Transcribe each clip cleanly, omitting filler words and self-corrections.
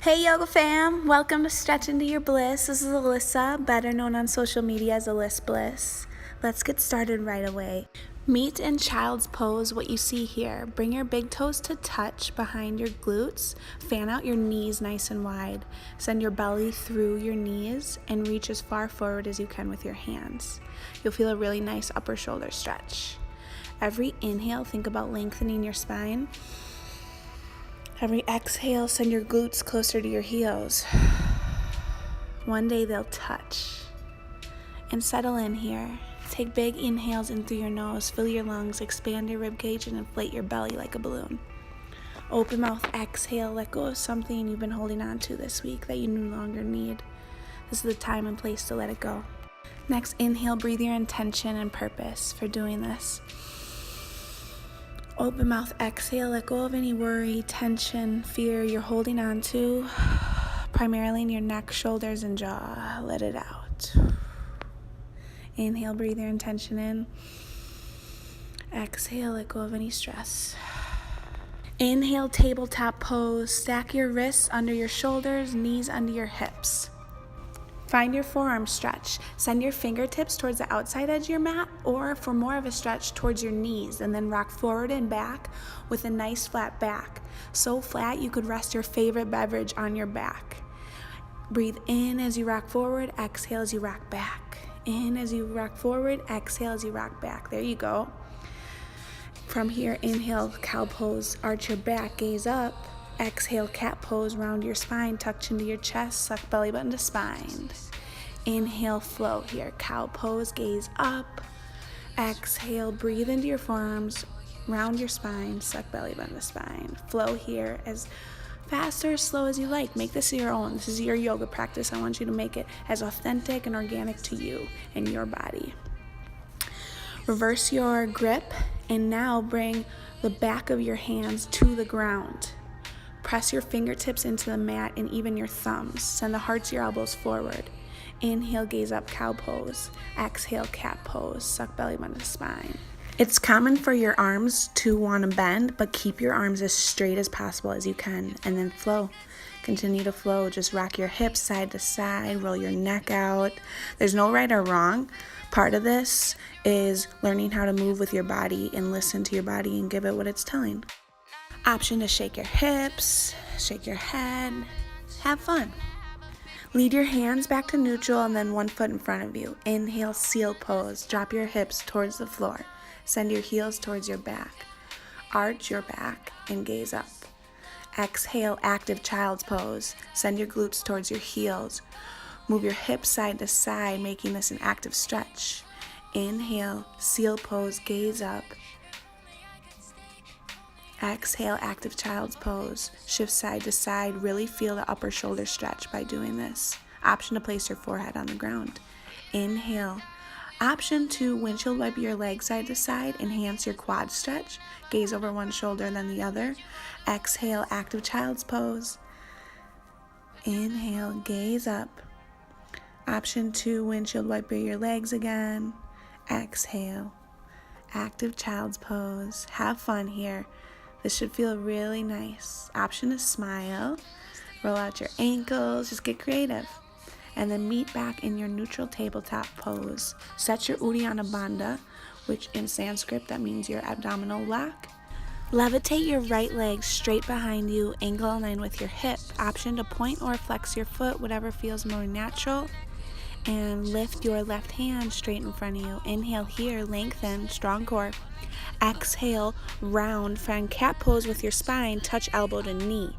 Hey yoga fam, welcome to Stretch Into Your Bliss. This is Alyssa, better known on social media as ElissBliss. Let's get started right away. Meet in child's pose what you see here. Bring your big toes to touch behind your glutes. Fan out your knees nice and wide. Send your belly through your knees and reach as far forward as you can with your hands. You'll feel a really nice upper shoulder stretch. Every inhale, think about lengthening your spine. Every exhale, send your glutes closer to your heels. One day they'll touch. And settle in here. Take big inhales in through your nose, fill your lungs, expand your ribcage, and inflate your belly like a balloon. Open mouth, exhale, let go of something you've been holding on to this week that you no longer need. This is the time and place to let it go. Next, inhale, breathe your intention and purpose for doing this. Open mouth, exhale, let go of any worry, tension, fear you're holding on to, primarily in your neck, shoulders, and jaw. Let it out. Inhale, breathe your intention in. Exhale, let go of any stress. Inhale, tabletop pose. Stack your wrists under your shoulders, knees under your hips. Find your forearm stretch. Send your fingertips towards the outside edge of your mat, or for more of a stretch, towards your knees, and then rock forward and back with a nice flat back. So flat you could rest your favorite beverage on your back. Breathe in as you rock forward, exhale as you rock back. In as you rock forward, exhale as you rock back. There you go. From here, inhale, cow pose, arch your back, gaze up. Exhale, cat pose, round your spine, tuck chin to your chest, suck belly button to spine. Inhale, flow here, cow pose, gaze up. Exhale, breathe into your forearms, round your spine, suck belly button to spine. Flow here as fast or slow as you like. Make this your own. This is your yoga practice. I want you to make it as authentic and organic to you and your body. Reverse your grip and now bring the back of your hands to the ground. Press your fingertips into the mat and even your thumbs. Send the hearts of your elbows forward. Inhale, gaze up, cow pose. Exhale, cat pose. Suck belly button to spine. It's common for your arms to want to bend, but keep your arms as straight as possible as you can, and then flow. Continue to flow. Just rock your hips side to side, roll your neck out. There's no right or wrong. Part of this is learning how to move with your body and listen to your body and give it what it's telling. Option to shake your hips, shake your head, have fun. Lead your hands back to neutral and then one foot in front of you. Inhale, seal pose. Drop your hips towards the floor. Send your heels towards your back. Arch your back and gaze up. Exhale, active child's pose. Send your glutes towards your heels. Move your hips side to side, making this an active stretch. Inhale, seal pose, gaze up. Exhale, active child's pose. Shift side to side. Really feel the upper shoulder stretch by doing this. Option to place your forehead on the ground. Inhale. Option to windshield wipe your legs side to side. Enhance your quad stretch. Gaze over one shoulder then the other. Exhale, active child's pose. Inhale, gaze up. Option 2, windshield wipe your legs again. Exhale, active child's pose. Have fun here. This should feel really nice. Option to smile. Roll out your ankles. Just get creative. And then meet back in your neutral tabletop pose. Set your Uddiyana Bandha, which in Sanskrit that means your abdominal lock. Levitate your right leg straight behind you, ankle in line with your hip. Option to point or flex your foot, whatever feels more natural. And lift your left hand straight in front of you. Inhale here, lengthen, strong core. Exhale, round, find cat pose with your spine, touch elbow to knee.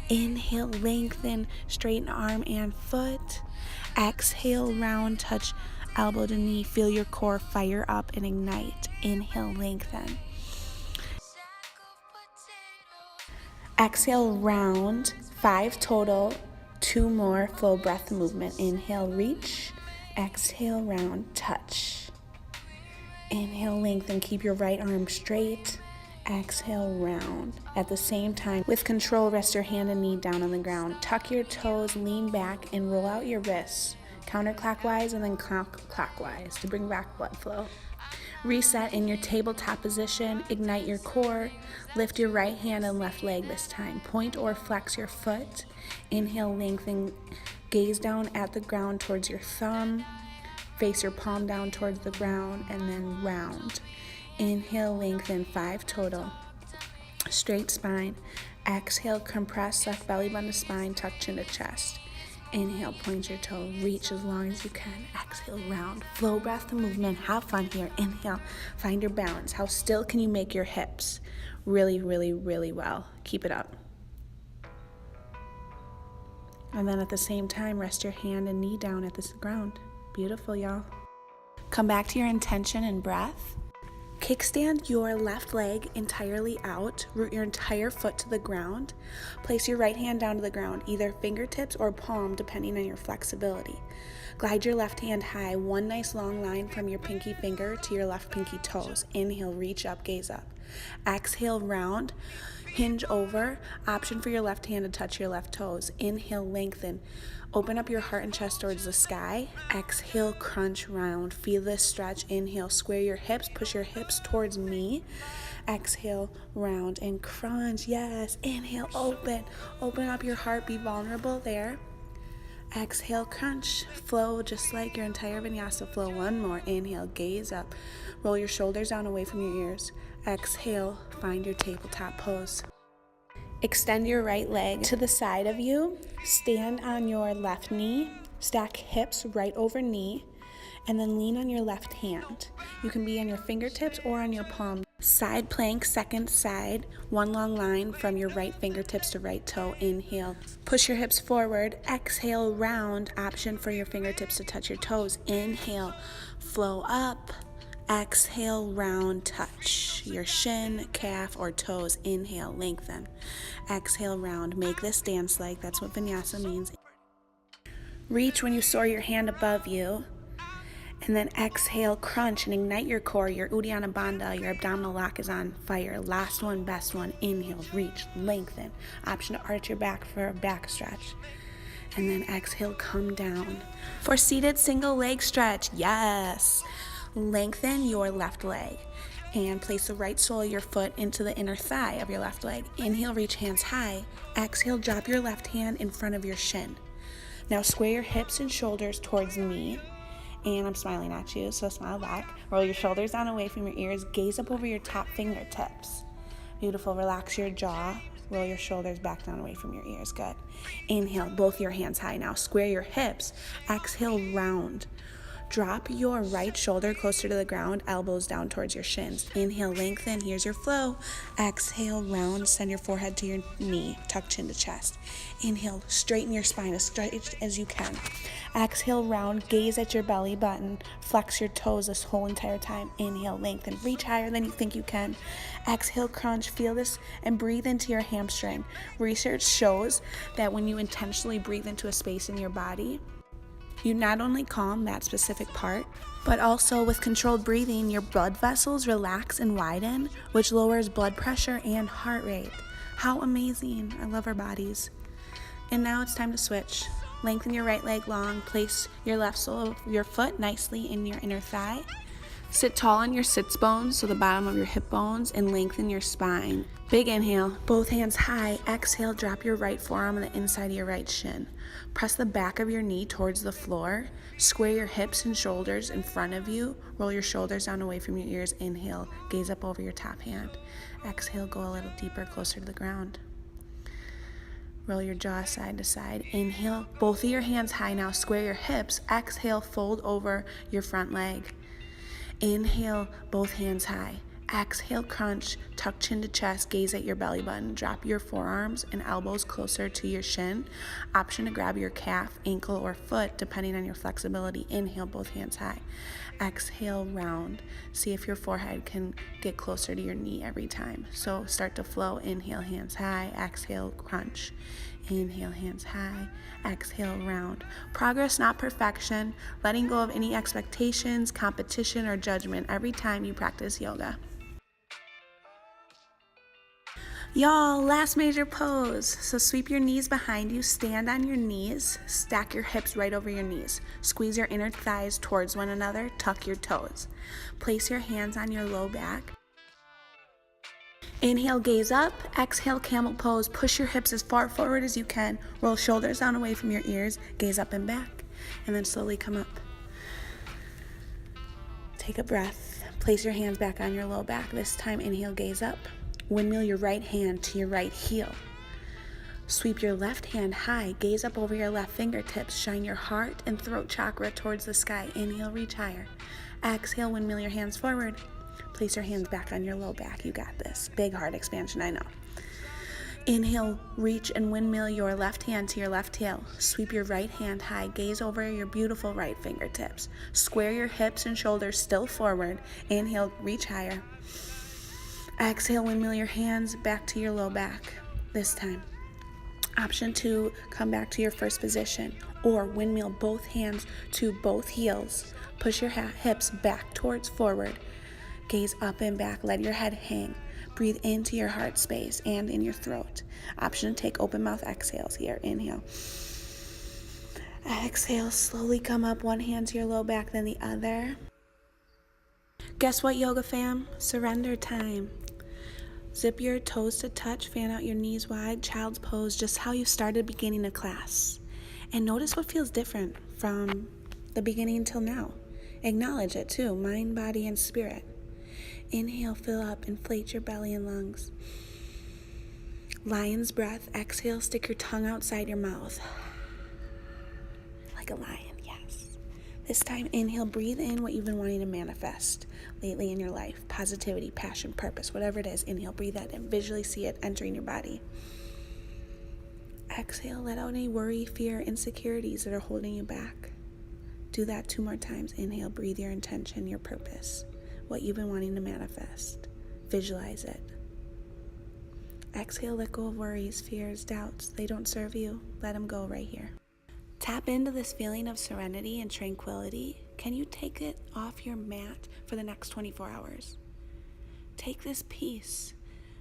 Inhale, lengthen, straighten arm and foot. Exhale, round, touch elbow to knee. Feel your core fire up and ignite. Inhale, lengthen. Exhale, round, 5 total, 2 more, full breath movement. Inhale, reach. Exhale, round, touch. Inhale, lengthen, keep your right arm straight. Exhale, round. At the same time, with control, rest your hand and knee down on the ground. Tuck your toes, lean back, and roll out your wrists. Counterclockwise and then clockwise to bring back blood flow. Reset in your tabletop position, ignite your core, lift your right hand and left leg this time. Point or flex your foot. Inhale, lengthen, gaze down at the ground towards your thumb. Face your palm down towards the ground and then round. Inhale, lengthen, 5 total. Straight spine. Exhale, compress left belly button to spine, tuck chin to chest. Inhale, point your toe, reach as long as you can. Exhale, round. Flow breath to movement. Have fun here. Inhale, find your balance. How still can you make your hips? Really, really, really well. Keep it up. And then at the same time, rest your hand and knee down at the ground. Beautiful, y'all. Come back to your intention and breath. Kickstand your left leg entirely out. Root your entire foot to the ground. Place your right hand down to the ground, either fingertips or palm, depending on your flexibility. Glide your left hand high, one nice long line from your pinky finger to your left pinky toes. Inhale, reach up, gaze up. Exhale, round. Hinge over. Option for your left hand to touch your left toes. Inhale, lengthen. Open up your heart and chest towards the sky. Exhale, crunch, round. Feel this stretch. Inhale, square your hips. Push your hips towards me. Exhale, round and crunch. Yes. Inhale, open. Open up your heart. Be vulnerable there. Exhale, crunch. Flow just like your entire vinyasa flow. One more. Inhale, gaze up. Roll your shoulders down away from your ears. Exhale, find your tabletop pose. Extend your right leg to the side of you. Stand on your left knee. Stack hips right over knee. And then lean on your left hand. You can be on your fingertips or on your palm. Side plank, second side. One long line from your right fingertips to right toe. Inhale. Push your hips forward. Exhale, round. Option for your fingertips to touch your toes. Inhale. Flow up. Exhale, round, touch your shin, calf, or toes. Inhale, lengthen. Exhale, round. Make this dance-like. That's what vinyasa means. Reach when you soar your hand above you. And then exhale, crunch, and ignite your core, your Uddiyana Bandha, your abdominal lock is on fire. Last one, best one. Inhale, reach, lengthen. Option to arch your back for a back stretch. And then exhale, come down. For seated single leg stretch, yes. Lengthen your left leg and place the right sole of your foot into the inner thigh of your left leg. Inhale, reach hands high. Exhale, drop your left hand in front of your shin. Now square your hips and shoulders towards me. And I'm smiling at you, so smile back. Roll your shoulders down away from your ears. Gaze up over your top fingertips. Beautiful. Relax your jaw. Roll your shoulders back down away from your ears. Good. Inhale, both your hands high now. Square your hips. Exhale, round. Drop your right shoulder closer to the ground, elbows down towards your shins. Inhale, lengthen. Here's your flow. Exhale, round. Send your forehead to your knee. Tuck chin to chest. Inhale, straighten your spine as straight as you can. Exhale, round. Gaze at your belly button. Flex your toes this whole entire time. Inhale, lengthen. Reach higher than you think you can. Exhale, crunch. Feel this and breathe into your hamstring. Research shows that when you intentionally breathe into a space in your body, you not only calm that specific part, but also with controlled breathing, your blood vessels relax and widen, which lowers blood pressure and heart rate. How amazing. I love our bodies. And now it's time to switch. Lengthen your right leg long. Place your left sole of your foot nicely in your inner thigh. Sit tall on your sits bones, so the bottom of your hip bones, and lengthen your spine. Big inhale, both hands high. Exhale, drop your right forearm on the inside of your right shin. Press the back of your knee towards the floor. Square your hips and shoulders in front of you. Roll your shoulders down away from your ears. Inhale, gaze up over your top hand. Exhale, go a little deeper, closer to the ground. Roll your jaw side to side. Inhale, both of your hands high now. Square your hips. Exhale, fold over your front leg. Inhale, both hands high. Exhale, crunch, tuck chin to chest, gaze at your belly button. Drop your forearms and elbows closer to your shin. Option to grab your calf, ankle, or foot, depending on your flexibility. Inhale, both hands high. Exhale, round. See if your forehead can get closer to your knee every time. So start to flow. Inhale, hands high. Exhale, crunch. Inhale, hands high. Exhale, round. Progress, not perfection. Letting go of any expectations, competition, or judgment every time you practice yoga. Y'all, last major pose. So sweep your knees behind you, stand on your knees, stack your hips right over your knees. Squeeze your inner thighs towards one another, tuck your toes. Place your hands on your low back. Inhale, gaze up. Exhale, camel pose. Push your hips as far forward as you can. Roll shoulders down away from your ears. Gaze up and back. And then slowly come up. Take a breath. Place your hands back on your low back. This time, inhale, gaze up. Windmill your right hand to your right heel. Sweep your left hand high. Gaze up over your left fingertips. Shine your heart and throat chakra towards the sky. Inhale, reach higher. Exhale, windmill your hands forward. Place your hands back on your low back. You got this. Big heart expansion, I know. Inhale, reach and windmill your left hand to your left heel. Sweep your right hand high. Gaze over your beautiful right fingertips. Square your hips and shoulders still forward. Inhale, reach higher. Exhale, windmill your hands back to your low back. This time. Option 2, come back to your first position. Or windmill both hands to both heels. Push your hips back towards forward. Gaze up and back. Let your head hang. Breathe into your heart space and in your throat. Option to take open mouth exhales here. Inhale. Exhale, slowly come up. One hand to your low back, then the other. Guess what, yoga fam? Surrender time. Zip your toes to touch, fan out your knees wide, child's pose, just how you started beginning a class. And notice what feels different from the beginning till now. Acknowledge it too, mind, body, and spirit. Inhale, fill up, inflate your belly and lungs. Lion's breath, exhale, stick your tongue outside your mouth. Like a lion, yes. This time, inhale, breathe in what you've been wanting to manifest lately in your life. Positivity, passion, purpose, whatever it is. Inhale, breathe that in. Visually see it entering your body. Exhale, let out any worry, fear, insecurities that are holding you back. Do that 2 more times. Inhale, breathe your intention, your purpose, what you've been wanting to manifest. Visualize it. Exhale, let go of worries, fears, doubts. They don't serve you. Let them go right here. Tap into this feeling of serenity and tranquility. Can you take it off your mat for the next 24 hours? Take this peace.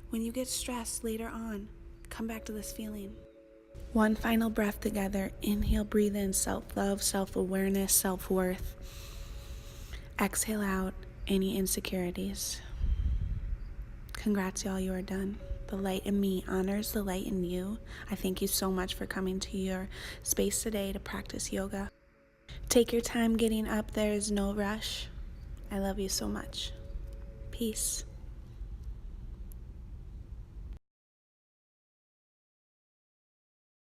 When you get stressed later on, come back to this feeling. One final breath together. Inhale, breathe in self-love, self-awareness, self-worth. Exhale out any insecurities. Congrats, y'all, you are done. The light in me honors the light in you. I thank you so much for coming to your space today to practice yoga. Take your time getting up. There is no rush. I love you so much. Peace.